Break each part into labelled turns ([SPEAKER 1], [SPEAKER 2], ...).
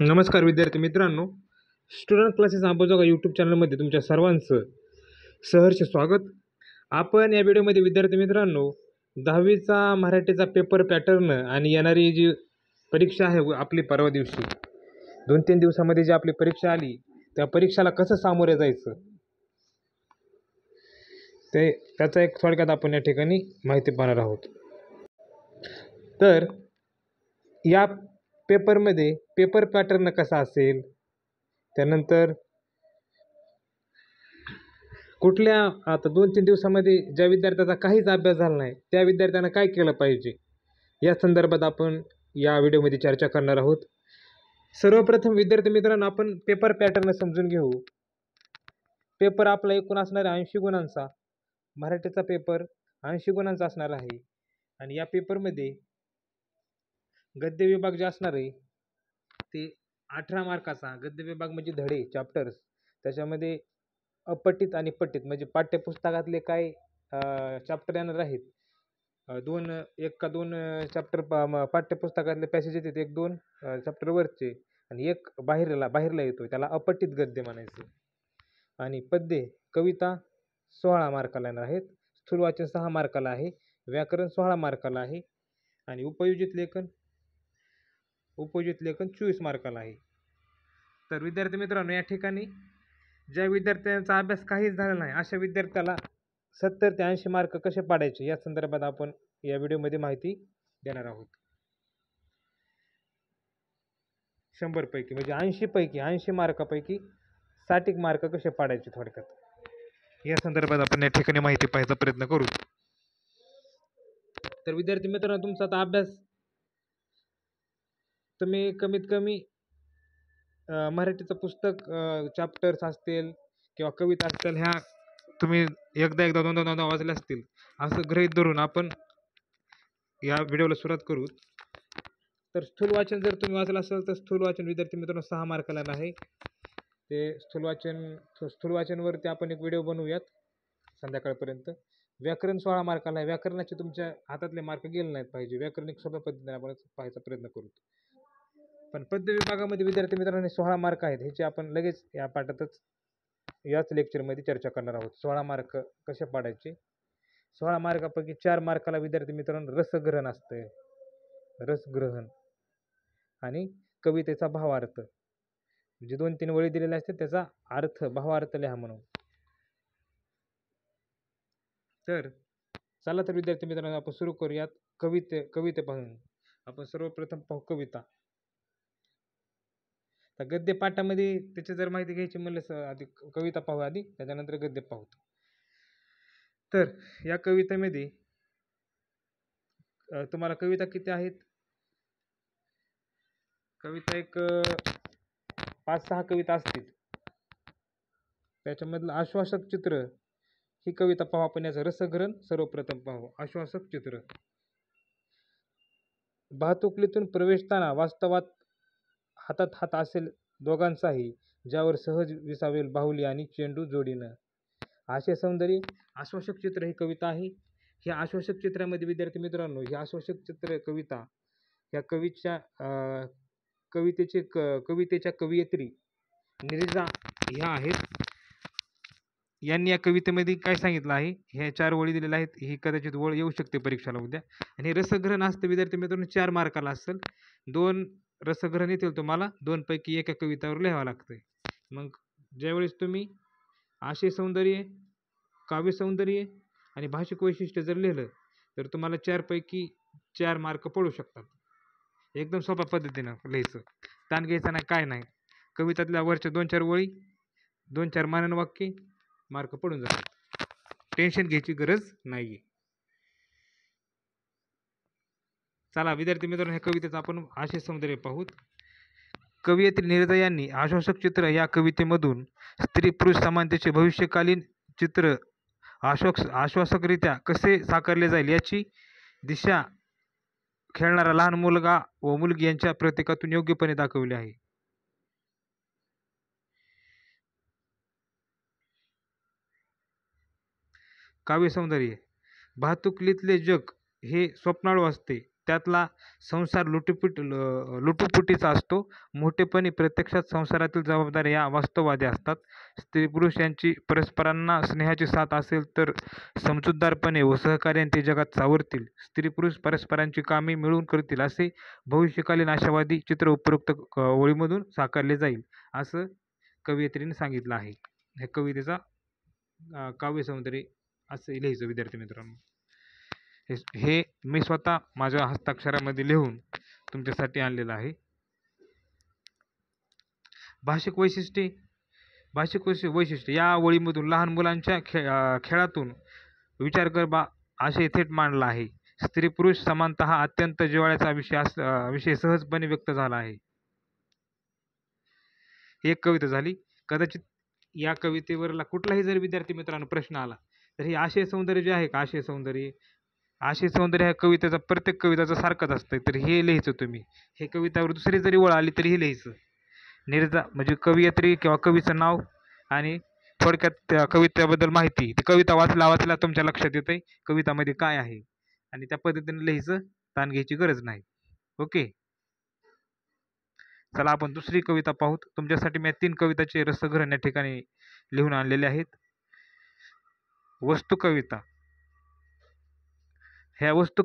[SPEAKER 1] नमस्कार विद्यार्थी मित्रांनो, स्टुडंट क्लासेस अंबाजोगाई यूट्यूब चॅनलमध्ये तुमच्या सर्वांचं सहर्ष स्वागत. आपण या व्हिडिओमध्ये विद्यार्थी मित्रांनो 10वीचा मराठीचा पेपर पॅटर्न आणि येणारी जी परीक्षा आहे आपली परवा दिवशी 2-3 दिवसामध्ये जी आपली परीक्षा आली त्या परीक्षेला कसं सामोरे जायचं ते त्याचा एक थोडक्यात आपण या ठिकाणी माहिती पाहणार आहोत. तर या पेपरमध्ये पेपर पॅटर्न कसा असेल, त्यानंतर कुठल्या आता 2-3 दिवसामध्ये ज्या विद्यार्थ्याचा काहीच अभ्यास झाला नाही त्या विद्यार्थ्यांना काय केलं पाहिजे या संदर्भात आपण या व्हिडिओमध्ये चर्चा करणार आहोत. सर्वप्रथम विद्यार्थी मित्रांनो आपण पेपर पॅटर्न समजून घेऊ. पेपर आपला एकूण असणार आहे 80 गुणांचा. मराठीचा पेपर 80 गुणांचा असणार आहे आणि या पेपरमध्ये गद्य विभाग जे असणार आहे ते 18 मार्काचा. गद्य विभाग म्हणजे धडे चॅप्टर्स, त्याच्यामध्ये अपठित आणि पठित म्हणजे पाठ्यपुस्तकातले काय चॅप्टर येणार आहेत, एक का दोन चॅप्टर पाठ्यपुस्तकातले पॅसेज येतात, 1-2 चॅप्टर वरचे आणि एक बाहेरला येतो, त्याला अपठित गद्य म्हणायचं. आणि पद्ये कविता 16 मार्काला येणार आहेत. स्थूल वाचन 6 मार्काला आहे. व्याकरण 16 मार्काला आहे आणि उपयोजित लेखन 24 मार्काला आहे. तर विद्यार्थी मित्रांनो या ठिकाणी ज्या विद्यार्थ्यांचा अभ्यास काहीच झाला नाही अशा विद्यार्थ्याला 70 ते 80 मार्क कसे पाडायचे या संदर्भात आपण या व्हिडिओमध्ये माहिती देणार आहोत. 100 पैकी म्हणजे 80 मार्कापैकी 60 मार्क कसे पाडायचे थोडक्यात या संदर्भात आपण या ठिकाणी माहिती पाहायचा प्रयत्न करू. तर विद्यार्थी मित्रांनो तुमचा आता अभ्यास तुम्ही कमीत कमी मराठीचं पुस्तक चॅप्टर्स असतील किंवा कविता असतील ह्या तुम्ही एकदा दोनदा वाचल्या असतील असं गृहीत धरून आपण या व्हिडिओला सुरुवात करू. तर स्थूल वाचन जर तुम्ही वाचलं असेल तर स्थूल वाचन विद्यार्थी मित्रांनो 6 मार्काला आहे. ते स्थूल वाचनवरती आपण एक व्हिडिओ बनवूयात संध्याकाळपर्यंत. व्याकरण 16 मार्काला आहे. व्याकरणाचे तुमच्या हातातले मार्क गेले नाहीत पाहिजे. व्याकरण एक सोप्या पद्धतीने आपण पाहायचा प्रयत्न करू. पण पद्य विभागामध्ये विद्यार्थी मित्रांनो 16 मार्क आहेत. ह्याची आपण लगेच या पाठातच याच लेक्चरमध्ये चर्चा करणार आहोत. 16 मार्क कसे पाडायचे. 16 मार्कापैकी 4 मार्काला विद्यार्थी मित्रांनो रसग्रहण असतंय. रसग्रहण आणि कवितेचा भावार्थ म्हणजे 2-3 वळी दिलेल्या असतात त्याचा अर्थ भावार्थ लिहा म्हणून. तर चला तर विद्यार्थी मित्रांनो आपण सुरू करूयात कविते पाहून. आपण सर्वप्रथम पाहू कविता. तर गद्य पाठामध्ये त्याची जर माहिती घ्यायची म्हणलं आधी कविता पाहू, आधी त्याच्यानंतर गद्य पाहू. तर या कवितेमध्ये तुम्हाला कविता किती आहेत, कविता एक 5-6 कविता असतील. त्याच्यामधलं आश्वासक चित्र ही कविता पाहू आपण. याचं रसग्रहण सर्वप्रथम पाहू. आश्वासक चित्र. वाहतुकीतून प्रवेशताना वास्तवात हातात हात असेल दोघांचाही, ज्यावर सहज विसावेल बाहुली आणि चेंडू जोडीनं. हास्य सौंदर्य आश्वासक चित्र ही कविता आहे. ह्या आश्वासक चित्रामध्ये विद्यार्थी मित्रांनो ही आश्वासक चित्र कविता ह्या कवितेच्या कवयित्री नीरजा ह्या आहेत. यांनी या कवितेमध्ये काय सांगितलं आहे, ह्या 4 ओळी दिलेल्या आहेत. ही कदाचित ओळ येऊ शकते परीक्षेला उद्या. आणि रसग्रहण असते विद्यार्थी मित्रांनो 4 मार्काला असेल. 2 रसग्रहण येतील तुम्हाला, 2 पैकी एका कवितावर लिहावं लागतंय. मग ज्यावेळेस तुम्ही आशय सौंदर्य, काव्य सौंदर्य आणि भाषिक वैशिष्ट्य जर लिहिलं तर तुम्हाला 4 पैकी 4 मार्क पडू शकतात. एकदम सोप्या पद्धतीनं लिहायचं, ताण घ्यायचा नाही, काय नाही. कवितातल्या वरच्या 2-4 ओळी 2-4 मानन वाक्य मार्क पडून जातात. टेन्शन घ्यायची गरज नाही. चला विद्यार्थी मित्रांनो ह्या कवितेचा आपण आशय सौंदर्य पाहूत. कवयित्री नीरजा यांनी आश्वासक चित्र या कवितेमधून स्त्री पुरुष समानतेचे भविष्यकालीन चित्र आश्वासकरित्या कसे साकारले जाईल याची दिशा खेळणारा लहान मुलगा व मुलगी यांच्या प्रतीकातून योग्यपणे दाखवले आहे. काव्य सौंदर्य. वाहतुकीतले जग हे स्वप्नाळू असते. त्यातला संसार लुटुपुटीचा असतो. मोठेपणी प्रत्यक्षात संसारातील जबाबदाऱ्या या वास्तववादी असतात. स्त्री पुरुष यांची परस्परांना स्नेहाची साथ असेल तर समजूतदारपणे व सहकार्याने ते जगात सावरतील. स्त्री पुरुष परस्परांची कामे मिळून करतील असे भविष्यकालीन आशावादी चित्र उपरोक्त ओळीमधून साकारले जाईल, असं कवयित्रीने सांगितलं आहे. ह्या कवितेचा काव्यसौंदर्य असं लिहायचं विद्यार्थी मित्रांनो. हे मी स्वतः माझ्या हस्ताक्षरामध्ये लिहून तुमच्यासाठी आणलेलं आहे. भाषिक वैशिष्ट्ये या ओळीमधून लहान मुलांच्या खेळातून विचार कर बा आशय थेट मांडला आहे. स्त्री पुरुष समानता हा अत्यंत जिव्हाळ्याचा विषय सहजपणे व्यक्त झाला आहे. एक कविता झाली. कदाचित या कवितेवरला कुठलाही जर विद्यार्थी मित्रांनो प्रश्न आला तर हे आशय सौंदर्य जे आहे का, आशय सौंदर्य ह्या कवितेचा प्रत्येक कविताचं सारखंच असतं. तर हे लिहायचं तुम्ही. हे कवितावर दुसरी जरी ओळ आली तरी हे लिहायचं. म्हणजे कवयित्री किंवा कवीचं नाव आणि थोडक्यात त्या कवितेबद्दल माहिती. ती कविता वाचला तुमच्या लक्षात येते कवितामध्ये काय आहे आणि त्या पद्धतीने लिहायचं. ताण घ्यायची गरज नाही. ओके, चला आपण दुसरी कविता पाहूत. तुमच्यासाठी मी 3 कविताचे रसग्रहण या ठिकाणी लिहून आणलेले आहेत. वस्तू कविता. ह्या वस्तू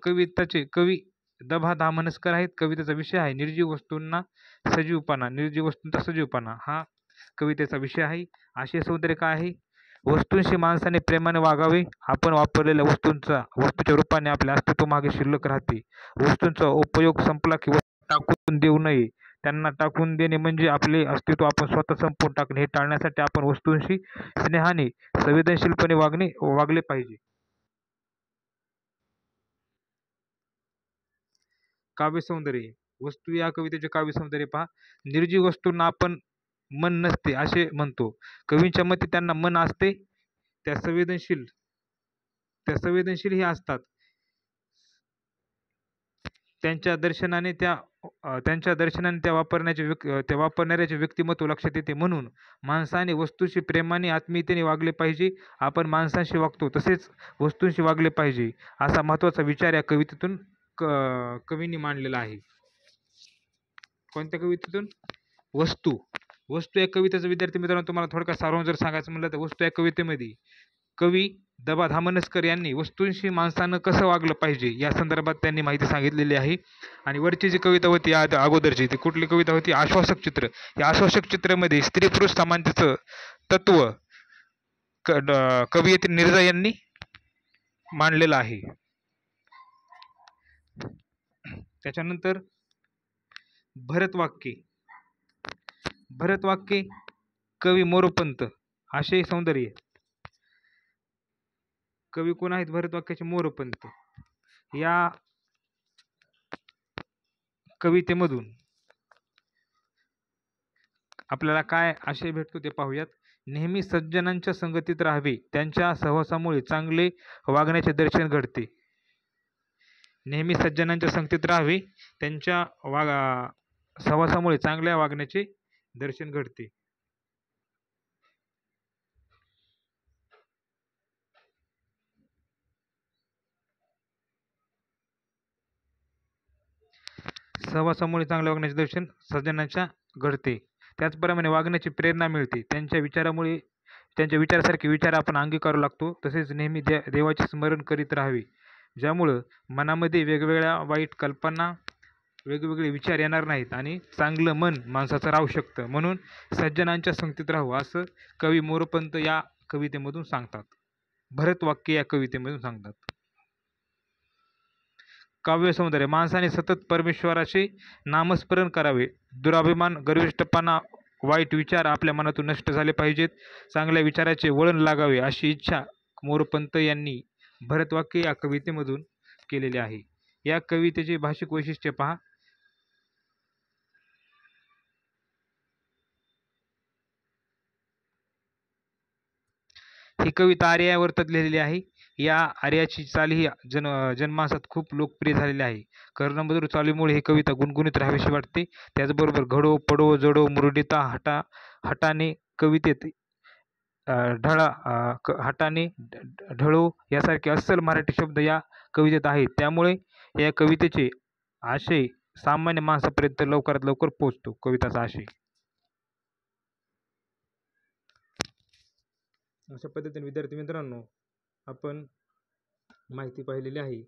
[SPEAKER 1] कविताचे कवी दभा धामनस्कर आहेत. कवितेचा विषय आहे निर्जीव वस्तूंचा सजीवपणा हा कवितेचा विषय आहे. आशय सौंदर्य काय आहे? वस्तूंशी माणसाने प्रेमाने वागावे. आपण वापरलेल्या वस्तूच्या रूपाने आपले अस्तित्व मागे शिल्लक राहते. वस्तूंचा उपयोग संपला की टाकून देऊ नये. त्यांना टाकून देणे म्हणजे आपले अस्तित्व आपण स्वतः संपवून टाकणे. हे टाळण्यासाठी आपण वस्तूंशी स्नेहाने संवेदनशीलपणे वागले पाहिजे. काव्यसौंदर्य. वस्तू या कवितेचे काव्यसौंदर्य पहा. निर्जीव वस्तूंना आपण मन नसते असे म्हणतो. कवींच्या मते त्यांना मन असते. त्या संवेदनशील हे असतात. त्यांच्या दर्शनाने त्या वापरणाऱ्याचे व्यक्तिमत्व लक्षात येते. म्हणून माणसाने वस्तूशी प्रेमाने आत्मीयतेने वागले पाहिजे. आपण माणसांशी वागतो तसेच वस्तूंशी वागले पाहिजे असा महत्त्वाचा विचार या कवितेतून कवींनी मांडलेला आहे. कोणत्या कवितेतून? वस्तू या कवितेचा विद्यार्थी मित्रांनो तुम्हाला थोडक्यात सारांश जर सांगायचं म्हटलं तर वस्तू या कवितेमध्ये कवी दबा धामनस्कर यांनी वस्तूंशी माणसानं कसं वागलं पाहिजे या संदर्भात त्यांनी माहिती सांगितलेली आहे. आणि वरची जी कविता होती अगोदरची ती कुठली कविता होती? आश्वासक चित्र. या आश्वासक चित्रामध्ये स्त्री पुरुष समानतेचं तत्व कवयित्री नीरजा यांनी मांडलेलं आहे. त्याच्यानंतर भरतवाक्ये कवी मोरोपंत. आशय सौंदर्य. कवी कोण आहेत? भरतवाक्याचे मोरोपंत. या कवितेमधून आपल्याला काय आशय भेटतो ते पाहूयात. नेहमी सज्जनांच्या संगतीत राहावे. त्यांच्या सहवासामुळे चांगले वागण्याचे दर्शन घडते. नेहमी सज्जनांच्या संगतीत राहावे. त्यांच्या सहवासामुळे चांगल्या वागण्याचे दर्शन घडते. सहवासामुळे चांगल्या वागण्याचे दर्शन सज्जनांच्या घडते. त्याचप्रमाणे वागण्याची प्रेरणा मिळते. त्यांच्या विचारासारखे विचार आपण अंगीकारू लागतो. तसेच नेहमी देवाचे स्मरण करीत राहावे, ज्यामुळं मनामध्ये वेगवेगळ्या वाईट कल्पना वेगवेगळे विचार येणार नाहीत आणि चांगलं मन माणसाचं राहू शकतं. म्हणून सज्जनांच्या संगतीत राहू असं कवी मोरोपंत या कवितेमधून सांगतात. भरतवाक्य या कवितेमधून सांगतात. काव्यसौंदर्य. माणसाने सतत परमेश्वराचे नामस्मरण करावे. दुराभिमान, गर्विष्ठपणा, वाईट विचार आपल्या मनातून नष्ट झाले पाहिजेत. चांगल्या विचाराचे वळण लागावे अशी इच्छा मोरोपंत यांनी भरतवाक्य या कवितेमधून केलेली आहे. या कवितेचे भाषिक वैशिष्ट्य पहा. ही कविता आर्यावर लिहिलेली आहे. या आर्याची चाल ही जनमानसात खूप लोकप्रिय झालेली आहे. कर्णमधुर चालीमुळे ही कविता गुणगुणित राहावीशी वाटते. त्याचबरोबर घडो, पडो, जडो, मुरडिता, हटाने कवितेत हटाने, ढळो यासारखे अस्सल मराठी शब्द या कवितेत आहेत. त्यामुळे या कवितेचे आशय सामान्य माणसापर्यंत लवकरात लवकर पोहोचतो. कविताचा आशय अशा पद्धतीने विद्यार्थी मित्रांनो आपण माहिती पाहिलेली आहे.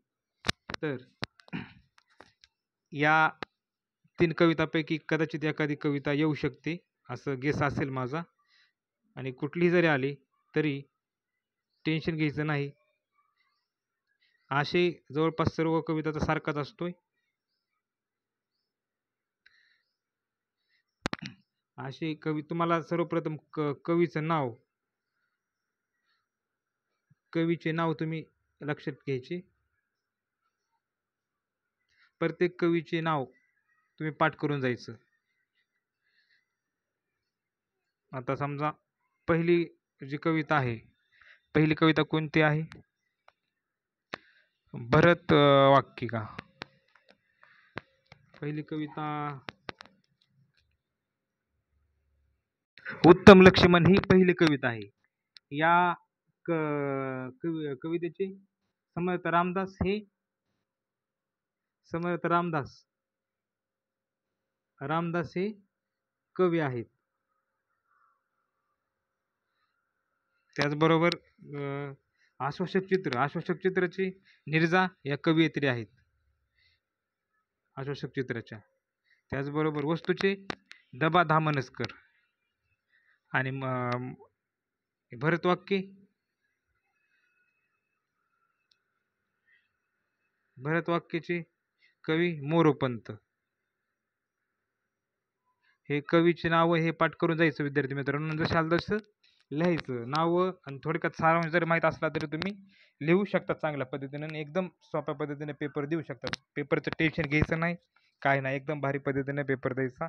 [SPEAKER 1] तर या 3 कवितांपैकी कदाचित एखादी कविता येऊ शकते असं गेस असेल माझा, आणि कुठलीही जरी आली तरी टेन्शन घ्यायचं नाही. आशय जवळपास सर्व कविताचा सारखाच असतोय. आशय तुम्हाला सर्वप्रथम कवीचे नाव तुम्ही लक्षात घ्यायचे. प्रत्येक कवीचे नाव तुम्ही पाठ करून जायचं. आता समजा पहिली जी कविता आहे, पहिली कविता कोणती आहे? भरत वाक्यिका. पहिली कविता उत्तम लक्ष्मण ही पहिली कविता आहे. या कवितेचे समर्थ रामदास हे कवी आहेत. त्याचबरोबर आश्वासक चित्राची नीरजा या कवयित्री आहेत आश्वासक चित्राच्या. त्याचबरोबर वस्तूचे दबा धामनसकर आणि भरतवाक्याचे कवी मोरोपंत. हे कवीचे नाव हे पाठ करून जायचं विद्यार्थी मित्रांनो. जसं तसं लिहायचं नावं, आणि थोडक्यात सारांश जर माहीत असला तरी तुम्ही लिहू शकता चांगल्या पद्धतीने आणि एकदम सोप्या पद्धतीने पेपर देऊ शकता. पेपरचं टेन्शन घ्यायचं नाही, काय नाही, एकदम भारी पद्धतीने पेपर द्यायचा.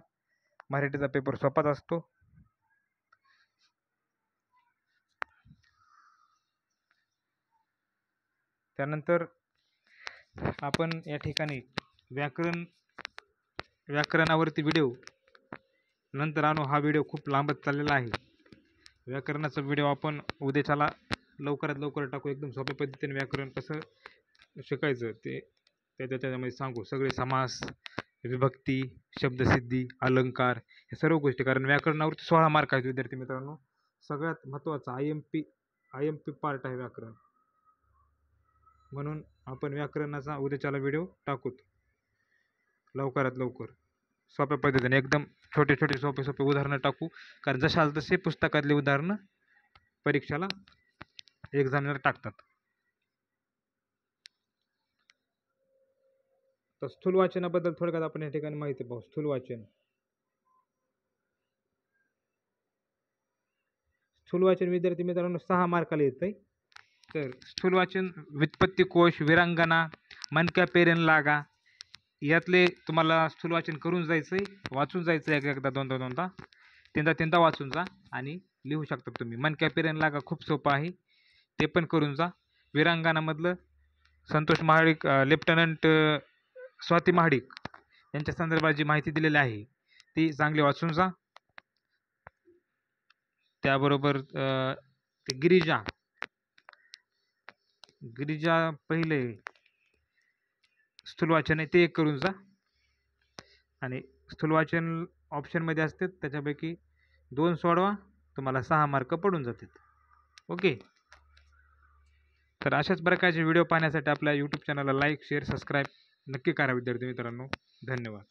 [SPEAKER 1] मराठीचा पेपर सोपाच असतो. त्यानंतर आपण या ठिकाणी व्याकरणावरती व्हिडिओ नंतर आणू. हा व्हिडिओ खूप लांबत चाललेला आहे. व्याकरणाचा व्हिडिओ आपण उद्याच्याला लवकरात लवकर टाकू. एकदम सोप्या पद्धतीने व्याकरण कसं शिकायचं ते त्याच्यामध्ये सांगू. सगळे समास, विभक्ती, शब्दसिद्धी, अलंकार हे सर्व गोष्टी. कारण व्याकरणावरती 16 मार्क आहेत विद्यार्थी मित्रांनो. सगळ्यात महत्त्वाचा आय एम पी पार्ट आहे व्याकरण. म्हणून आपण व्याकरणाचा उद्याच्याला व्हिडिओ टाकूत लवकरात लवकर. सोप्या पद्धतीने एकदम छोटे सोपे उदाहरणं टाकू. कारण जशाल तसे पुस्तकातले उदाहरणं परीक्षेला एक्झामिनर टाकतात. तर स्थूल वाचनाबद्दल थोडक्यात आपण या ठिकाणी माहिती पाहू. स्थूल वाचन विद्यार्थी मित्रांनो 6 मार्काला येतंय. तर स्थूल वाचन व्युत्पत्ती कोश, विरांगना, मनक्या पेरेन लागा यातले तुम्हाला स्थूल वाचन करून जायचंय, वाचून जायचं. एकदा दोनदा तीनदा वाचून जा आणि लिहू शकता तुम्ही. मनक्या पेरेन लागा खूप सोपं आहे, ते पण करून जा. विरांगणामधलं संतोष महाडिक, लेफ्टनंट स्वाती महाडिक यांच्या संदर्भात जी माहिती दिलेली आहे ती चांगली वाचून जा. त्याबरोबर ते गिरिजा पहिले स्थूल वाचन आहे ते एक करून जा. आणि स्थूल वाचन ऑप्शनमध्ये असते त्याच्यापैकी 2 सोडवा, तुम्हाला 6 मार्क पडून जातात. ओके. तर अशाच प्रकारचे व्हिडिओ पाहण्यासाठी आपल्या यूट्यूब चॅनलला लाईक, शेअर, सबस्क्राईब नक्की करा विद्यार्थी मित्रांनो. धन्यवाद.